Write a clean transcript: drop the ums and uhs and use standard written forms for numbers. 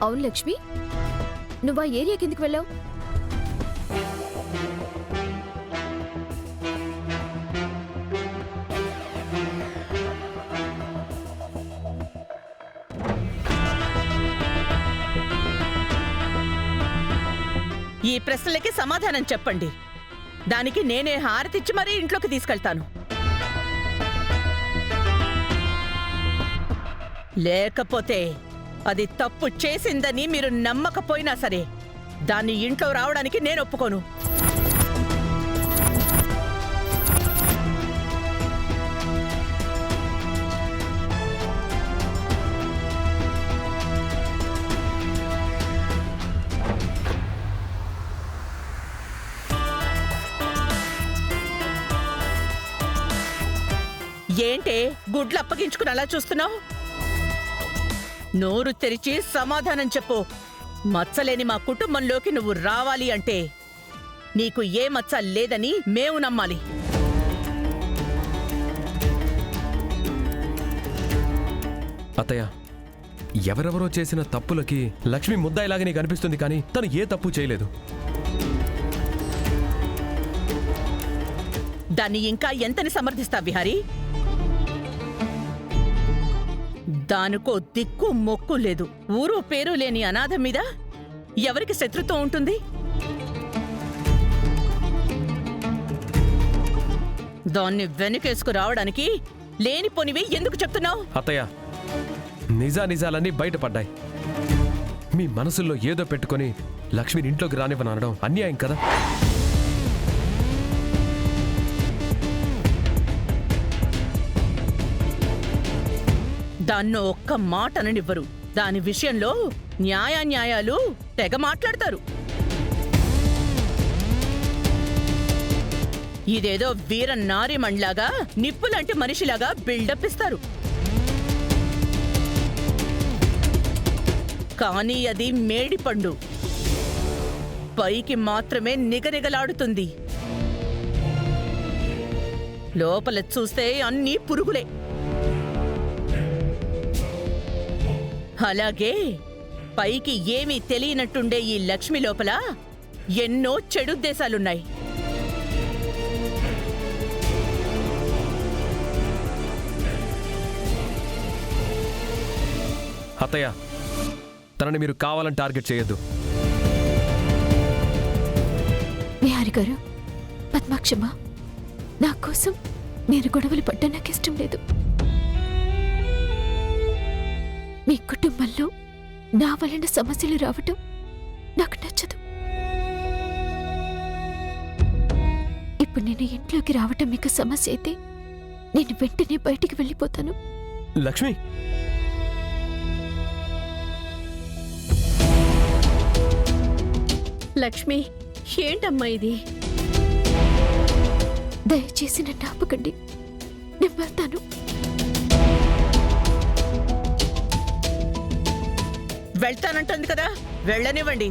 అవును లక్ష్మి, నువ్వు ఆ ఏరియాకి ఎందుకు వెళ్ళావు? ఈ ప్రశ్నలకి సమాధానం చెప్పండి. దానికి నేనే హారతిచ్చి మరీ ఇంట్లోకి తీసుకెళ్తాను. లేకపోతే అది తప్పు చేసిందని మీరు నమ్మకపోయినా సరే దాన్ని ఇంట్లో రావడానికి నేను ఒప్పుకోను. ఏంటే గుడ్లు అప్పగించుకుని అలా చూస్తున్నావు? నోరు తెరిచి సమాధానం చెప్పు. మచ్చలేని మా కుటుంబంలోకి నువ్వు రావాలి అంటే నీకు ఏ మచ్చ లేదని మేము నమ్మాలి. అత్తయ్య, ఎవరెవరో చేసిన తప్పులకి లక్ష్మి ముద్దాయిలాగానే కనిపిస్తుంది, కానీ తను ఏ తప్పు చేయలేదు. దాన్ని ఇంకా ఎంతని సమర్థిస్తా విహారీ? దానికో దిక్కు మొక్కు లేదు. ఊరు పేరు లేని అనాథ మీద ఎవరికి శత్రుత్వం ఉంటుంది? దాన్ని వెనుకేసుకు రావడానికి లేనిపోనివి ఎందుకు చెప్తున్నావు? అత్తయ్య, నిజాలన్నీ బయటపడ్డాయి. మీ మనసుల్లో ఏదో పెట్టుకొని లక్ష్మిని ఇంట్లోకి రానివ్వనడం అన్యాయం కదా. దాన్నో ఒక్క మాట అననివ్వరు. దాని విషయంలో న్యాయాలు తెగ మాట్లాడతారు. ఇదేదో వీర నారిమణ్లాగా నిప్పులాంటి మనిషిలాగా బిల్డప్ ఇస్తారు. కానీ అది మేడిపండు, పైకి మాత్రమే నిగనిగలాడుతుంది. లోపల చూస్తే అన్నీ పురుగులే. అలాగే పైకి ఏమీ తెలియనట్టుండే ఈ లక్ష్మి లోపల ఎన్నో చెడుద్దేశాలున్నాయి. అత్తయ్య, తనని మీరు కావాలని టార్గెట్ చేయొద్దు. విహారి గారు, పద్మాక్షమ్మ, నా కోసం నేను గొడవలు పడ్డా నాకు ఇష్టం లేదు. మీ కుటుంబంలో నా వలన సమస్యలు రావటం నాకు నచ్చదు. ఇప్పుడు నేను ఇంట్లోకి రావటం మీకు సమస్య అయితే నేను వెంటనే బయటికి వెళ్ళిపోతాను. లక్ష్మి, లక్ష్మి, ఏంటమ్మా ఇది? దయచేసి నన్ను ఆపకండి, నేను వెళ్తాను. వెళ్తానంటుంది కదా, వెళ్ళనివ్వండి.